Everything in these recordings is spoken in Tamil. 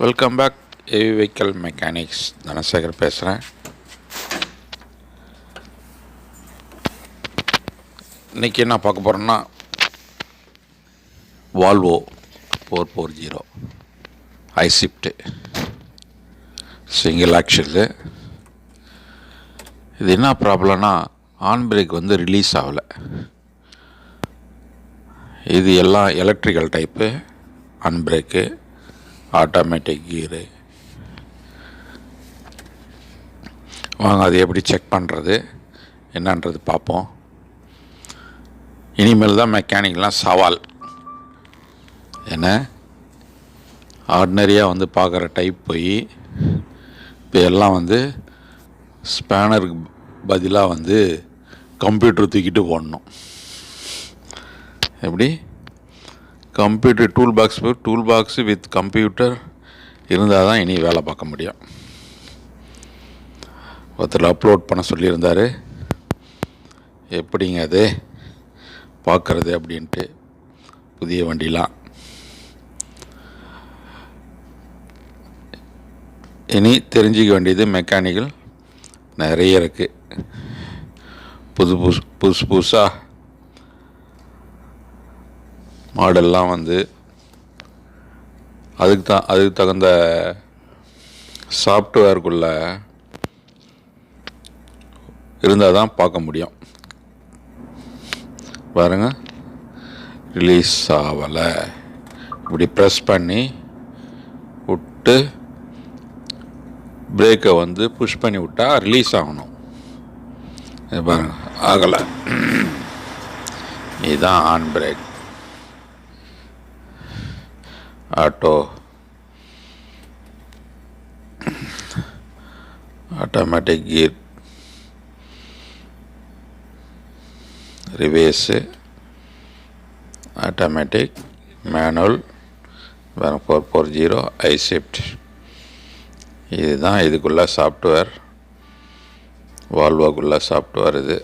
Welcome back AV vehicle mechanics. Dhanasekar பேசுகிறேன். இன்றைக்கி என்ன பார்க்க போகிறோன்னா Volvo 440 high shift single action. இது என்ன ப்ராப்ளம்னா ஆன் பிரேக் ரிலீஸ் ஆகலை. இது எல்லாம் electrical type on brake, automatic gear. வாங்க அது எப்படி செக் பண்ணுறது என்னன்றது பார்ப்போம். இனிமேல் தான் மெக்கானிக்லாம் சவால். என்ன ஆர்டினரியாக பார்க்குற டைப் போய் இப்போ எல்லாம் ஸ்பேனருக்கு பதிலாக கம்ப்யூட்டர் தூக்கிட்டு போடணும். எப்படி computer tool box with computer இருந்தால் தான் இனி வேலை பார்க்க முடியும். ஒருத்தர் அப்லோட் பண்ண சொல்லியிருந்தார். எப்படிங்க அது பார்க்குறது அப்படின்ட்டு புதிய வண்டிலாம். இனி தெரிஞ்சிக்க வேண்டியது மெக்கானிக்கல் நிறைய இருக்குது. புதுசாக மாடல்லாம் அதுக்கு தகுந்த சாஃப்ட்வேருக்குள்ளே இருந்தால் தான் பார்க்க முடியும். பாருங்க, ரிலீஸ் ஆகலை. இப்படி ப்ரெஸ் பண்ணி விட்டு பிரேக்கை புஷ் பண்ணி விட்டால் ரிலீஸ் ஆகணும். பாருங்க, ஆகலை. இதுதான் on brake. Automatic gear, reverse, automatic, manual, 440 high shift. இதுதான் இதுக்குள்ள சாஃப்ட்வேர், வால்வோக்குள்ள சாஃப்ட்வேர். இது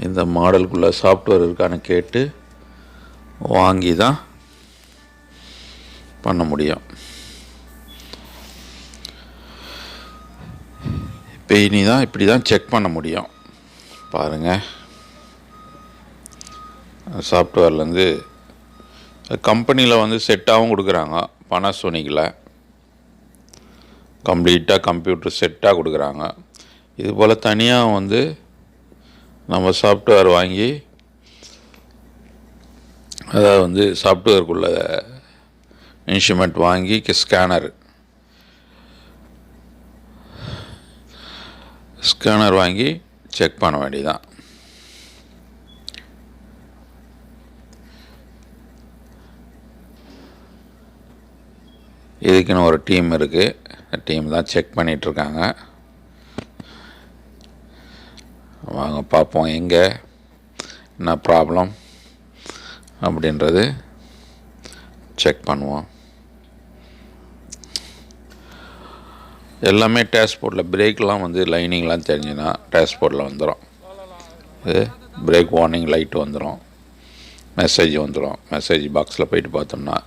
இந்த மாடலுக்குள்ள சாஃப்ட்வேர் இருக்கான்னு கேட்டு வாங்கி தான் பண்ண முடியும். இப்போ இப்படி தான் செக் பண்ண முடியும். பாருங்கள், சாஃப்ட்வேர்லேருந்து கம்பெனியில் செட்டாகவும் கொடுக்குறாங்க. பனாசோனிக்கில் கம்ப்ளீட்டாக கம்ப்யூட்டர் செட்டாக கொடுக்குறாங்க. இது போல் தனியாக நம்ம சாஃப்ட்வேர் வாங்கி, அதாவது சாஃப்ட்வேருக்குள்ள இன்ஸ்ட்ருமெண்ட் வாங்கி ஸ்கேனர் வாங்கி செக் பண்ண வேண்டியதான். இதுக்குன்னு ஒரு டீம் இருக்குது. டீம் தான் செக் பண்ணிகிட்ருக்காங்க. வாங்க பார்ப்போம் எங்கே என்ன ப்ராப்ளம் அப்படின்றது செக் பண்ணுவோம். எல்லாமே டேஷ்போர்டில் பிரேக்லாம் லைனிங்லாம் தெரிஞ்சுன்னா டேஷ்போர்டில் வந்துடும். இது பிரேக் வார்னிங் லைட் வந்துடும், மெசேஜ் வந்துடும். மெசேஜ் பாக்ஸில் போயிட்டு பார்த்தோம்னா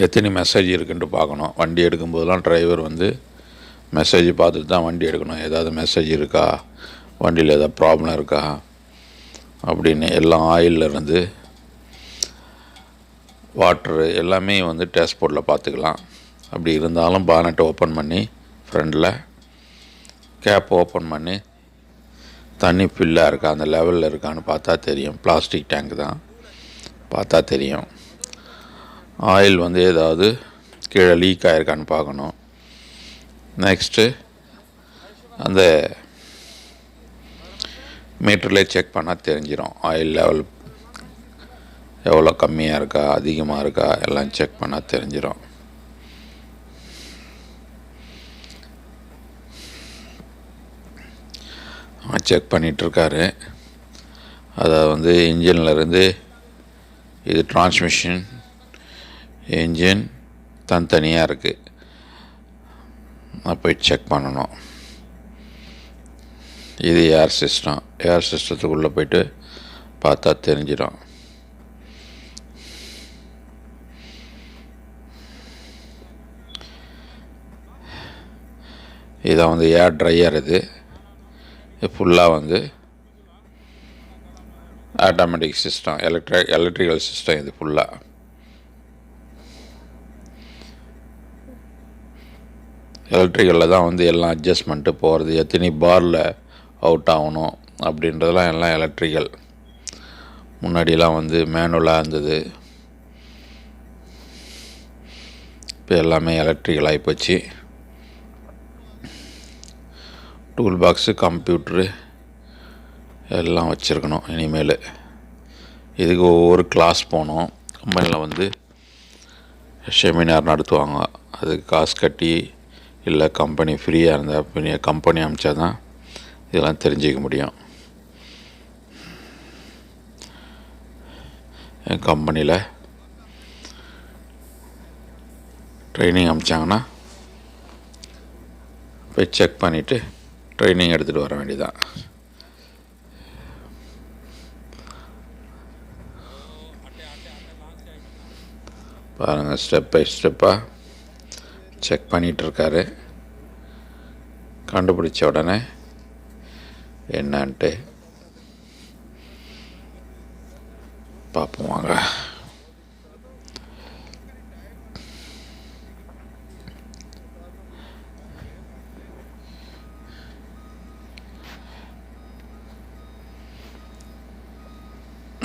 எத்தனை மெசேஜ் இருக்குன்ட்டு பார்க்கணும். வண்டி எடுக்கும்போதெல்லாம் டிரைவர் மெசேஜ் பார்த்துட்டு தான் வண்டி எடுக்கணும். ஏதாவது மெசேஜ் இருக்கா, வண்டியில் ஏதாவது ப்ராப்ளம் இருக்கா அப்படின்னு எல்லாம் ஆயிலிருந்து வாட்ரு எல்லாமே டேஷ்போர்டில் பார்த்துக்கலாம். அப்படி இருந்தாலும் பானட்டை ஓப்பன் பண்ணி ஃப்ரண்டில் கேப் ஓப்பன் பண்ணி தண்ணி ஃபில்லாக இருக்கா, அந்த லெவலில் இருக்கான்னு பார்த்தா தெரியும். பிளாஸ்டிக் டேங்க் தான், பார்த்தா தெரியும். ஆயில் ஏதாவது கீழே லீக் ஆகிருக்கான்னு பார்க்கணும். நெக்ஸ்ட்டு அந்த மீட்டரில் செக் பண்ணால் தெரிஞ்சிடும். ஆயில் லெவல் எவ்வளோ கம்மியாக இருக்கா, அதிகமாக இருக்கா, எல்லாம் செக் பண்ணால் தெரிஞ்சிடும். செக் பண்ணிகிட்ருக்காரு. அதை இன்ஜின்லேருந்து இது டிரான்ஸ்மிஷன், இன்ஜின் தனித்தனியாக இருக்குது. போய் செக் பண்ணணும். இது ஏர் சிஸ்டத்துக்குள்ளே போய்ட்டு பார்த்தா தெரிஞ்சிடும். இதான் வந்து ஏர் ட்ரையர். இது ஃபுல்லாக வந்து ஆட்டோமேட்டிக் சிஸ்டம், எலக்ட்ரிக்கல் சிஸ்டம். இது ஃபுல்லாக எலக்ட்ரிக்கலில் தான் வந்து எல்லாம் அட்ஜஸ்ட்மெண்ட்டு போகிறது, எத்தனை பாரில் அவுட் ஆகணும் அப்படின்றதெல்லாம் எல்லாம் எலக்ட்ரிக்கல். முன்னாடியெல்லாம் வந்து மேனுவலாக இருந்தது, இப்போ எல்லாமே எலக்ட்ரிக்கல் ஆகிப்போச்சு. டூல் பாக்ஸு, கம்ப்யூட்ரு எல்லாம் வச்சுருக்கணும் இனிமேல். இதுக்கு ஒவ்வொரு கிளாஸ் போனோம். கம்பெனியில் வந்து செமினார் நடத்துவாங்க, அதுக்கு காசு கட்டி, இல்லை கம்பெனி ஃப்ரீயாக இருந்தால் கம்பெனி அனுப்பிச்சா தான் இதெல்லாம் தெரிஞ்சிக்க முடியும். என் கம்பெனியில் ட்ரைனிங் அனுப்பிச்சாங்கன்னா போய் செக் பண்ணிவிட்டு ட்ரைனிங் எடுத்துகிட்டு வர வேண்டியதான். பாருங்கள், ஸ்டெப் பை ஸ்டெப்பாக செக் பண்ணிகிட்ருக்காரு. கண்டுபிடிச்ச உடனே என்னான்ட்டு பார்ப்போம் வாங்க.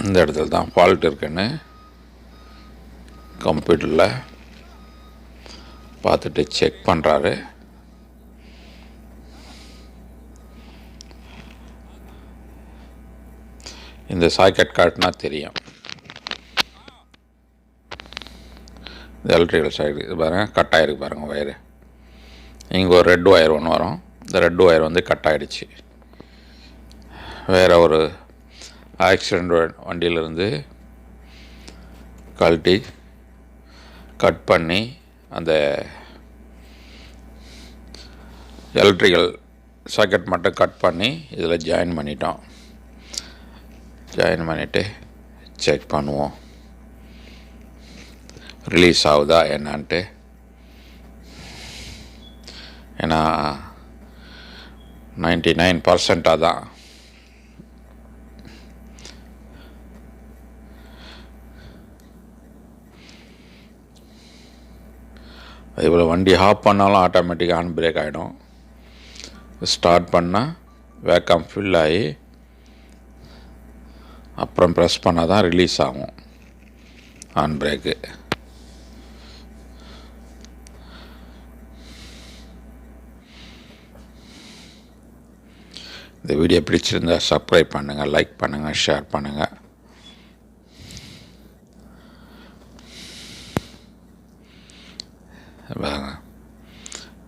இந்த இடத்துல தான் ஃபால்ட் இருக்குன்னு கம்ப்யூட்டரில் பார்த்துட்டு செக் பண்ணுறாரு. இந்த சாக்கெட் காட்டினா தெரியும். இந்த எலக்ட்ரிக்கல் சாக்கெட் இது பாருங்கள், கட் ஆகிருக்கு பாருங்கள் ஒயரு. இங்கே ஒரு ரெட் ஒயர் ஒன்று வரும், இந்த ரெட் ஒயர் வந்து கட் ஆகிடுச்சு. வேறு ஒரு ஆக்சிடெண்ட் வண்டியிலேருந்து கழட்டி கட் பண்ணி அந்த எலக்ட்ரிக்கல் சாக்கெட் மட்டும் கட் பண்ணி இதில் ஜாயின் பண்ணிட்டோம். ஜாயின் பண்ணிவிட்டு செக் பண்ணுவோம் ரிலீஸ் ஆகுதா என்னான்ட்டு. ஏன்னா 99% தான். அதேபோல் வண்டி ஆஃப் பண்ணாலும் ஆட்டோமேட்டிக்காக ஹேண்ட் பிரேக் ஆகிடும். ஸ்டார்ட் பண்ணால் வேக்கம் ஃபில் ஆகி அப்புறம் ப்ரெஸ் பண்ணால் தான் ரிலீஸ் ஆகும் ஹேண்ட் பிரேக்கு. இந்த வீடியோ பிடிச்சிருந்தால் சப்ஸ்கிரைப் பண்ணுங்கள், லைக் பண்ணுங்கள், ஷேர் பண்ணுங்கள்.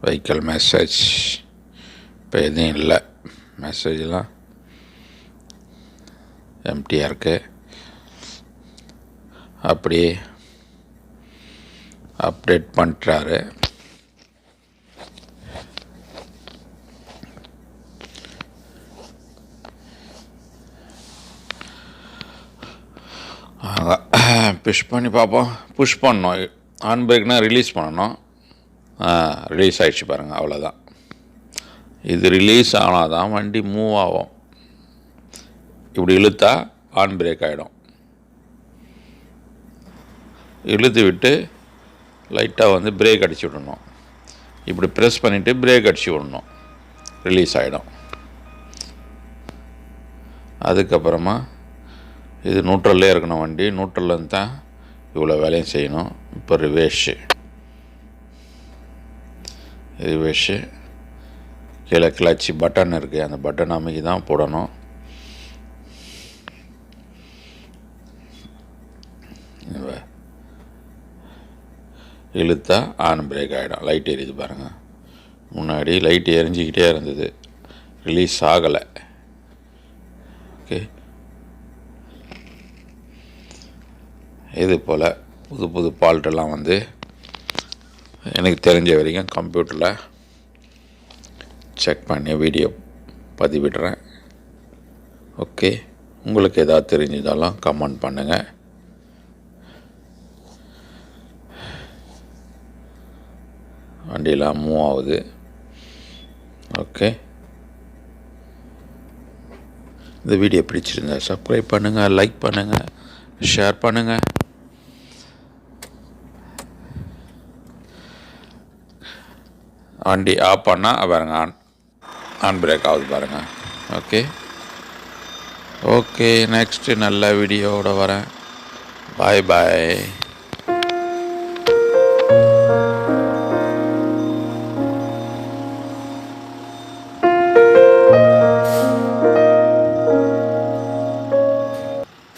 வெஹிக்கிள் மெசேஜ் இப்போ எதுவும் இல்லை, மெசேஜெலாம் எம்டியாக இருக்குது. அப்படியே அப்டேட் பண்ணுறாரு. புஷ் பண்ணி பார்ப்போம். புஷ் பண்ணணும், ஹேண்ட் பிரேக்னால் ரிலீஸ் பண்ணணும். ரிலீஸ் ஆகிடுச்சு பாருங்கள், அவ்வளோதான். இது ரிலீஸ் ஆனால் தான் வண்டி மூவ் ஆகும். இப்படி இழுத்தா ஹேண்ட் பிரேக் ஆகிடும். இழுத்து விட்டு லைட்டாக வந்து பிரேக் அடிச்சு விடணும். இப்படி ப்ரெஸ் பண்ணிவிட்டு பிரேக் அடிச்சு விடணும், ரிலீஸ் ஆகிடும். அதுக்கப்புறமா இது நியூட்ரல்லே இருக்கணும் வண்டி, நியூட்ரல்லேருந்து தான் இவ்வளோ வேலையும் செய்யணும். இப்போ ரிவேர்ஸு கீழே கிளச்சி பட்டன் இருக்குது, அந்த பட்டன் அமைக்கி தான் போடணும். இழுத்தா ஹேண்ட் பிரேக் ஆகிடும். லைட் எரியுது பாருங்கள், முன்னாடி லைட் எரிஞ்சிக்கிட்டே இருந்தது, ரிலீஸ் ஆகலை. ஓகே, இது போல் புது புது ஃபால்ட்டெல்லாம் வந்து எனக்கு தெரிஞ்ச வரைக்கும் கம்ப்யூட்டரில் செக் பண்ணி வீடியோ பதிவிடுறேன். ஓகே, உங்களுக்கு எதாவது தெரிஞ்சதாலும் கமெண்ட் பண்ணுங்கள். வண்டியெலாம் மூவ் ஆகுது. ஓகே, இந்த வீடியோ பிடிச்சிருந்தா சப்ஸ்கிரைப் பண்ணுங்கள், லைக் பண்ணுங்கள், ஷேர் பண்ணுங்கள். வண்டி ஆஃப் பண்ணால் பாருங்கள், ஆன் பிரேக் ஆகுது பாருங்கள். ஓகே ஓகே, நெக்ஸ்ட்டு நல்ல வீடியோவோட வரேன். பாய் பாய்.